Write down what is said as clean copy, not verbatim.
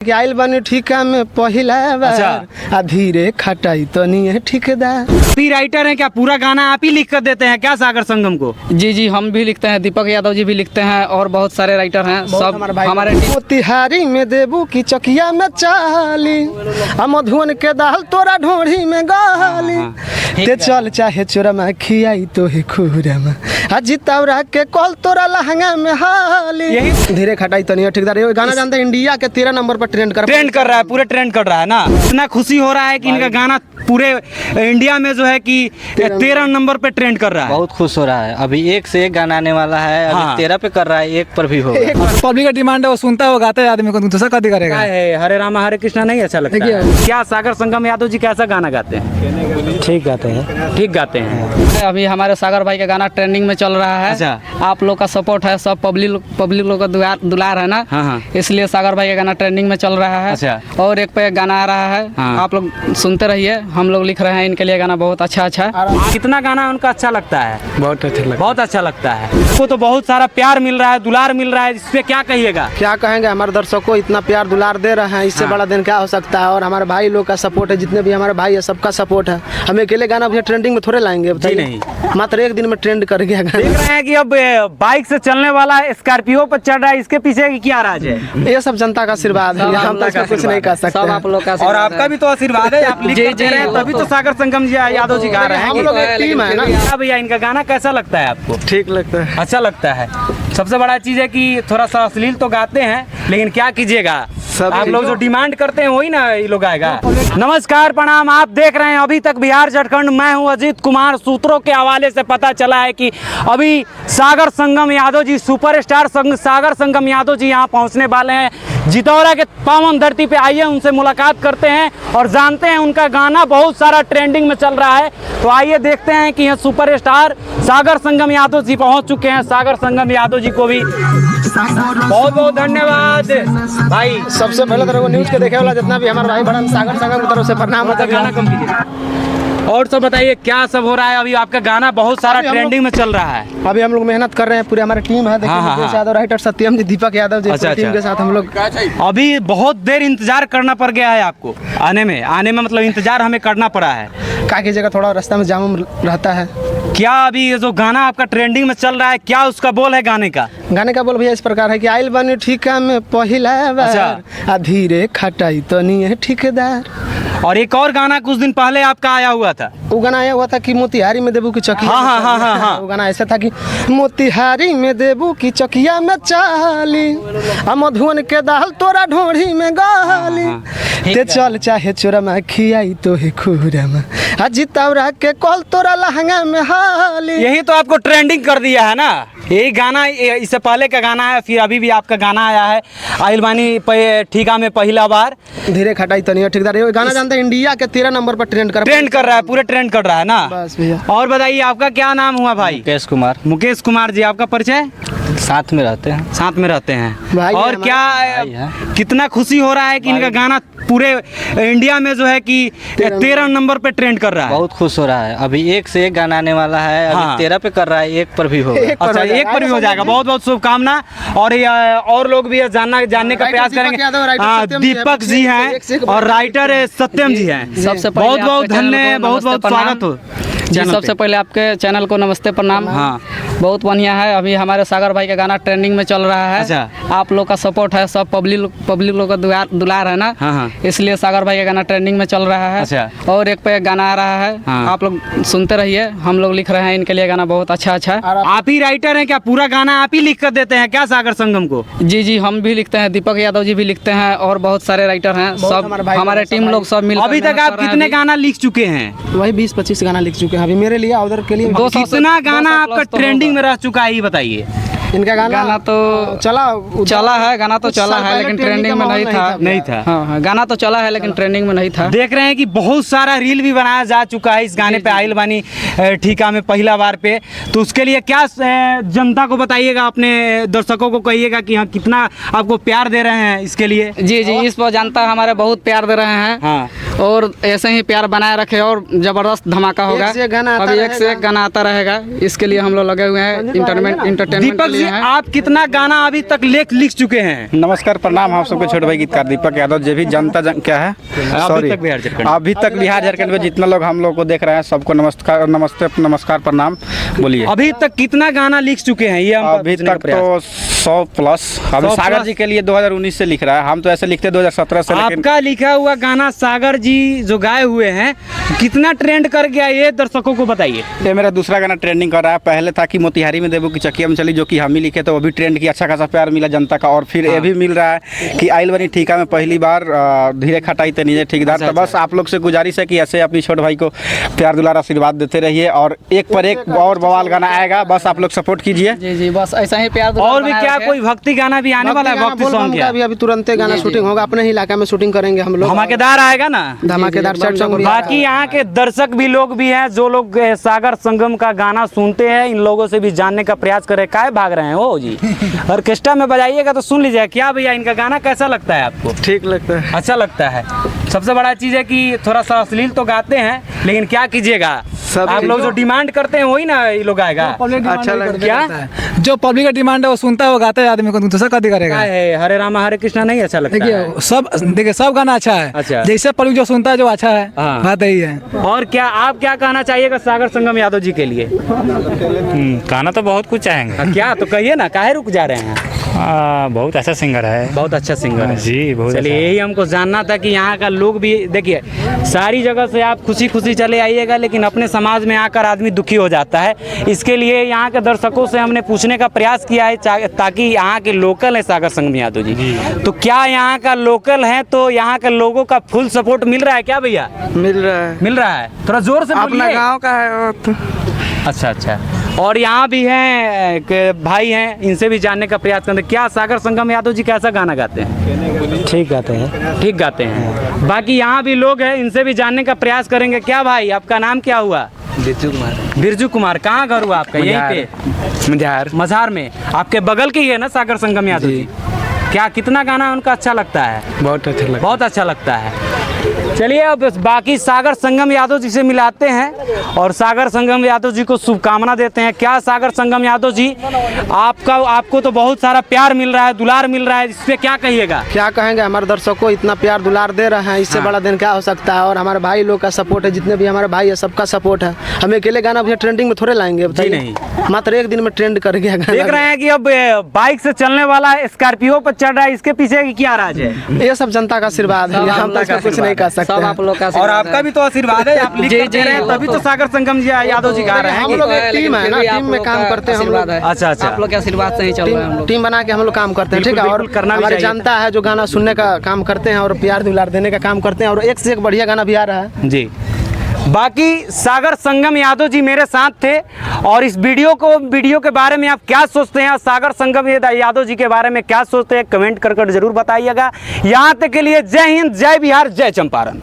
कि आइल बानी ठीका में पहिला बार आ धीरे खटाई तो नहीं है ठेकेदार। भी राइटर हैं क्या? पूरा गाना आप ही लिख कर देते हैं क्या सागर संगम को? जी हम भी लिखते हैं, दीपक यादव जी भी लिखते हैं और बहुत सारे राइटर हैं सब हमारे। मोतिहारी में देबू की चकिया में चाली आ मधुवन के दाल तोरा ढोढ़ी में गाली ते चल चाहे चोरा में खियाई तो है खुरा में आ जितावरा के कॉल तोरा लहंगा में हाली। यही धीरे खटाई तो नहीं है ठेकेदार। ये गाना जानते हैं इंडिया के 13 नंबर पर ट्रेंड कर रहा है, पूरे ट्रेंड कर रहा है ना। इतना खुशी हो रहा है कि इनका गाना पूरे इंडिया में जो है कि 13 नंबर पे ट्रेंड कर रहा है। बहुत खुश हो रहा है। अभी एक से एक गाना आने वाला है। अभी 13 पे कर रहा है, एक पर भी होगा। पब्लिक का डिमांड है, वो सुनता है, वो गाता है आदमी को, दूसरा कभी करेगा। हरे राम हरे कृष्णा नहीं अच्छा लगता है? क्या सागर संगम यादव जी कैसा गाना गाते हैं? ठीक गाते हैं, ठीक गाते हैं। अभी हमारे सागर भाई का गाना ट्रेंडिंग में चल रहा है। अच्छा। आप लोग का सपोर्ट है, सब पब्लिक लोग का दुलार है ना। हाँ। इसलिए सागर भाई का गाना ट्रेंडिंग में चल रहा है। अच्छा। और एक पे गाना आ रहा है। हाँ। आप लोग सुनते रहिए, हम लोग लिख रहे हैं इनके लिए गाना बहुत अच्छा। कितना गाना उनका अच्छा लगता है? बहुत अच्छा लगता है। बहुत अच्छा लगता है। उसको तो बहुत सारा प्यार मिल रहा है, दुलार मिल रहा है, इस पे क्या कहिएगा? क्या कहेंगे, हमारे दर्शकों को इतना प्यार दुलार दे रहे हैं, इससे बड़ा दिन क्या हो सकता है। और हमारे भाई लोग का सपोर्ट है, जितने भी हमारे भाई है सबका सपोर्ट है। हम अकेले गाना भैया ट्रेंडिंग में थोड़े लाएंगे, नहीं। मात्र एक दिन में ट्रेंड कर गया गाना। देख रहे हैं कि अब बाइक से चलने वाला स्कॉर्पियो पर चढ़ रहा है, इसके पीछे की क्या राज है? ये सब जनता का आशीर्वाद है, हम तो इसका कुछ नहीं कर सकते। सब आप लोग का और आपका भी तो आशीर्वाद है, आप लिख जी, करते रहे हैं, तभी तो सागर संगम जी यादव जी गा रहे हैं। हम लोग एक टीम है ना। क्या भैया, इनका गाना कैसा लगता है आपको? ठीक लगता है। अच्छा लगता है। सबसे बड़ा चीज है कि थोड़ा सा अश्लील तो गाते हैं, लेकिन क्या कीजिएगा, आप लोग जो डिमांड करते हैं वही ना ये लोग आएगा। नमस्कार प्रणाम, आप देख रहे हैं अभी तक बिहार झारखंड। मैं हूं अजीत कुमार। सूत्रों के हवाले से पता चला है कि अभी सागर संगम यादव जी, सुपरस्टार सागर संगम यादव जी यहाँ पहुँचने वाले हैं जितौरा के पावन धरती पे। आइए उनसे मुलाकात करते हैं और जानते हैं, उनका गाना बहुत सारा ट्रेंडिंग में चल रहा है। तो आइए देखते हैं कि यह सुपरस्टार सागर संगम यादव जी पहुँच चुके हैं। सागर संगम यादव जी को भी बहुत बहुत धन्यवाद भाई। सबसे पहले तो न्यूज के देखे वाला जितना भी हमारा भाई बड़ा सागर संगम की तरफ से प्रणाम होता है। गाना कम कीजिए। और सब बताइए क्या सब हो रहा है? अभी आपका गाना बहुत सारा ट्रेंडिंग में चल रहा है। अभी हम लोग मेहनत कर रहे हैं, पूरी हमारी टीम है। देखिए मुकेश यादव राइटर, सत्यम जी, दीपक यादव जी, अच्छा, टीम के साथ हम लोग। अभी बहुत देर इंतजार करना पड़ गया है आपको आने में मतलब इंतजार हमें करना पड़ा है। क्या कीजिएगा, थोड़ा रास्ता में जाम रहता है। क्या अभी ये जो गाना आपका ट्रेंडिंग में चल रहा है, क्या उसका बोल है गाने का? गाने का बोल भैया इस प्रकार है कि आइल बानी ठीका में पहिला बार आ धीरे खटाई तो नहीं है ठेकेदार। और एक और गाना कुछ दिन पहले आपका आया हुआ था, वो गाना आया हुआ था कि मोतिहारी में देबू की चकिया। हाँ। वो गाना ऐसा था कि मोतिहारी में देबू की चकिया में चाली आ मधुवन के दाल तोरा ढोढ़ी में गाली ते चल चाहे चोरा में खियाई तो है खुरा में आ जितावरा के कॉल तोरा लहंगा में हाली। यही तो आपको ट्रेंडिंग कर दिया है ना। यही गाना इससे पहले का गाना है, फिर अभी भी आपका गाना आया है आइल बानी ठीका में पहिला बार धीरे खटाई तो नहीं है ठेकेदार। ये गाना जानते हैं इंडिया के 13 नंबर पर ट्रेंड कर रहा है, पूरे ट्रेंड कर रहा है ना। बस भैया। और बताइए आपका क्या नाम हुआ भाई? मुकेश कुमार जी, आपका परिचय? साथ में रहते हैं भाई। और क्या कितना खुशी हो रहा है कि इनका गाना पूरे इंडिया में जो है कि 13 नंबर पे ट्रेंड कर रहा है। बहुत खुश हो रहा है। अभी एक से एक गाना आने वाला है। अभी 13 पे कर रहा है, एक पर भी होगा। अच्छा, एक पर भी हो जाएगा। बहुत बहुत शुभकामना। और लोग भी जानने का प्रयास करेंगे। दीपक जी हैं और राइटर सत्यम जी हैं। सबसे बहुत बहुत धन्यवाद, बहुत बहुत स्वागत हो जी। सबसे पहले आपके चैनल को नमस्ते प्रणाम। हाँ। बहुत बढ़िया है। अभी हमारे सागर भाई का गाना ट्रेंडिंग में चल रहा है। अच्छा। आप लोग का सपोर्ट है, सब पब्लिक लोग का दुलार है ना। हाँ। इसलिए सागर भाई का गाना ट्रेंडिंग में चल रहा है। अच्छा। और एक पे गाना आ रहा है। हाँ। आप लोग सुनते रहिए, हम लोग लिख रहे हैं इनके लिए गाना बहुत अच्छा। आप ही राइटर हैं क्या? पूरा गाना आप ही लिख कर देते हैं क्या सागर संगम को? जी हम भी लिखते हैं, दीपक यादव जी भी लिखते हैं और बहुत सारे राइटर हैं सब हमारे टीम लोग सब मिलकर। अभी तक आप कितने गाना लिख चुके हैं? वही 20-25 गाना लिख चुके हैं अभी मेरे लिए, उधर के लिए। कितना गाना आपका ट्रेंडिंग में रह चुका है ये बताइए? इनका गाना तो चला है, गाना तो चला है लेकिन ट्रेंडिंग में नहीं था। हाँ, गाना तो चला है लेकिन ट्रेंडिंग में नहीं था। देख रहे हैं कि बहुत सारा रील भी बनाया जा चुका है इस गाने पे, आइल बानी ठीका में पहिला बार पे। तो उसके लिए क्या जनता को बताइएगा, अपने दर्शकों को कहिएगा कि हाँ कितना आपको प्यार दे रहे हैं इसके लिए? जी इस पर जनता हमारे बहुत प्यार दे रहे हैं। हाँ। और ऐसे ही प्यार बनाए रखे और जबरदस्त धमाका होगा। अभी एक से एक गाना आता रहेगा, इसके लिए हम लोग लगे हुए हैं। इंटरटेनमेंट दीपक जी, आप कितना गाना अभी तक लिख चुके हैं? नमस्कार प्रणाम, हम सबके छोटे भाई गीतकार दीपक यादव। जो भी जनता क्या है, सॉरी, अभी तक बिहार झारखंड में जितना लोग हम लोग को देख रहे हैं सबको नमस्कार, नमस्कार प्रणाम बोलिए। अभी तक कितना गाना लिख चुके हैं ये? अभी तक तो 100 प्लस। अभी सागर जी के लिए 2019 से लिख रहा है, हम तो ऐसे लिखते 2017 से। आपका लिखा हुआ गाना सागर जी जो गाए हुए हैं कितना ट्रेंड कर गया ये दर्शकों को बताइए। ये मेरा दूसरा गाना ट्रेंडिंग कर रहा है। पहले था कि मोतिहारी में देबू की चकिया में चली, जो कि हम ही लिखे, तो वो भी ट्रेंड की, अच्छा खासा प्यार मिला जनता का। और फिर ये भी मिल रहा है कि आइल बनी ठीका में पहली बार धीरे खटाई ते नीचे ठीकदार। तो बस आप लोग से गुजारिश है कि ऐसे अपनी छोटे भाई को प्यार दुलार आशीर्वाद देते रहिए और एक पर एक और बवाल गाना आएगा, बस आप लोग सपोर्ट कीजिए। जी जी, बस ऐसा ही प्यार। और भी क्या कोई भक्ति गाना भी आने वाला है? भक्ति सॉन्ग क्या? अभी तुरंत गाना शूटिंग होगा, अपने ही इलाका में शूटिंग करेंगे हम लोग। धमाकेदार आएगा ना? धमाकेदार सॉन्ग। बाकी यहाँ के दर्शक भी लोग भी हैं जो लोग सागर संगम का गाना सुनते हैं, इन लोगों से भी जानने का प्रयास करें। काहे भाग रहे हैं हो जी? ऑर्केस्ट्रा में बजाइएगा तो सुन लीजिए। क्या भैया, इनका गाना कैसा लगता है आपको? ठीक लगता है, अच्छा लगता है। सबसे बड़ा चीज है कि थोड़ा सा अश्लील तो गाते हैं, लेकिन क्या कीजिएगा, आप लोग जो डिमांड करते हैं वही ना ये लोग आएगा। अच्छा लगता क्या है, जो पब्लिक का डिमांड है वो सुनता है, वो गाता है आदमी को, दूसरा कभी करेगा। हरे राम हरे कृष्णा नहीं अच्छा लगता है? देखिए सब गाना अच्छा है। अच्छा। जैसे पब्लिक जो सुनता है जो अच्छा है, हाँ। बात यही है। और क्या आप क्या कहना चाहिएगा सागर संगम यादव जी के लिए? गाना तो बहुत कुछ चाहेंगे। क्या तो कहिए ना, काहे रुक जा रहे हैं? बहुत अच्छा सिंगर है, बहुत अच्छा सिंगर है जी, बहुत चलिए अच्छा। यही हमको जानना था कि यहाँ का लोग भी देखिए, सारी जगह से आप खुशी खुशी चले आइएगा, लेकिन अपने समाज में आकर आदमी दुखी हो जाता है। इसके लिए यहाँ के दर्शकों से हमने पूछने का प्रयास किया है ताकि यहाँ के लोकल है सागर संगम यादव जी, तो क्या यहाँ का लोकल है, तो यहाँ के लोगों का फुल सपोर्ट मिल रहा है क्या भैया? मिल रहा है, मिल रहा है। थोड़ा जोर से अपना बोलिए। गाँव का है तो। अच्छा अच्छा। और यहाँ भी हैं भाई हैं, इनसे भी जानने का प्रयास करते हैं। क्या सागर संगम यादव जी कैसा गाना गाते हैं? ठीक गाते हैं, ठीक गाते हैं। बाकी यहाँ भी लोग हैं, इनसे भी जानने का प्रयास करेंगे। क्या भाई, आपका नाम क्या हुआ? बिरजू कुमार। बिरजू कुमार। कहाँ घर हुआ आपका? यहीं पे मझार में। आपके बगल की है ना सागर संगम यादव जी? क्या कितना गाना उनका अच्छा लगता है? बहुत अच्छा लगता है, बहुत अच्छा लगता है। चलिए अब बाकी सागर संगम यादव जी से मिलाते हैं और सागर संगम यादव जी को शुभकामना देते हैं। क्या सागर संगम यादव जी, आपको तो बहुत सारा प्यार मिल रहा है, दुलार मिल रहा है, इस पे क्या कहिएगा? क्या कहेंगे, हमारे दर्शकों को इतना प्यार दुलार दे रहे हैं, इससे बड़ा दिन क्या हो सकता है। और हमारे भाई लोग का सपोर्ट है, जितने भी हमारे भाई है सबका सपोर्ट है। हम अकेले गाना भैया ट्रेंडिंग में थोड़े लाएंगे, बताइए नहीं, मात्र एक दिन में ट्रेंड कर गया गाना। देख रहे हैं कि अब बाइक से चलने वाला स्कॉर्पियो पर चढ़ रहा है, इसके पीछे क्या राज है? ये सब जनता का आशीर्वाद है, हम तो कुछ नहीं कर सकते। सब आप लोग का और आपका भी तो आशीर्वाद है, आप लिख के रहे हैं तभी तो सागर संगम जी यादव जी गा रहे हैं। हम लोग एक टीम है ना, टीम में काम करते हैं हम लोग। अच्छा अच्छा, आप लोग के आशीर्वाद से ही चल रहा है हम लोग। टीम बना के हम लोग काम करते हैं, ठीक है। और हमारी जनता है जो गाना सुनने का काम करते हैं और प्यार दुलार देने का काम करते हैं, और एक से एक बढ़िया गाना भी आ रहा है जी। बाकी सागर संगम यादव जी मेरे साथ थे, और इस वीडियो के बारे में आप क्या सोचते हैं, सागर संगम यादव जी के बारे में क्या सोचते हैं, कमेंट कर जरूर बताइएगा। यहाँ तक के लिए जय हिंद, जय बिहार, जय चंपारण।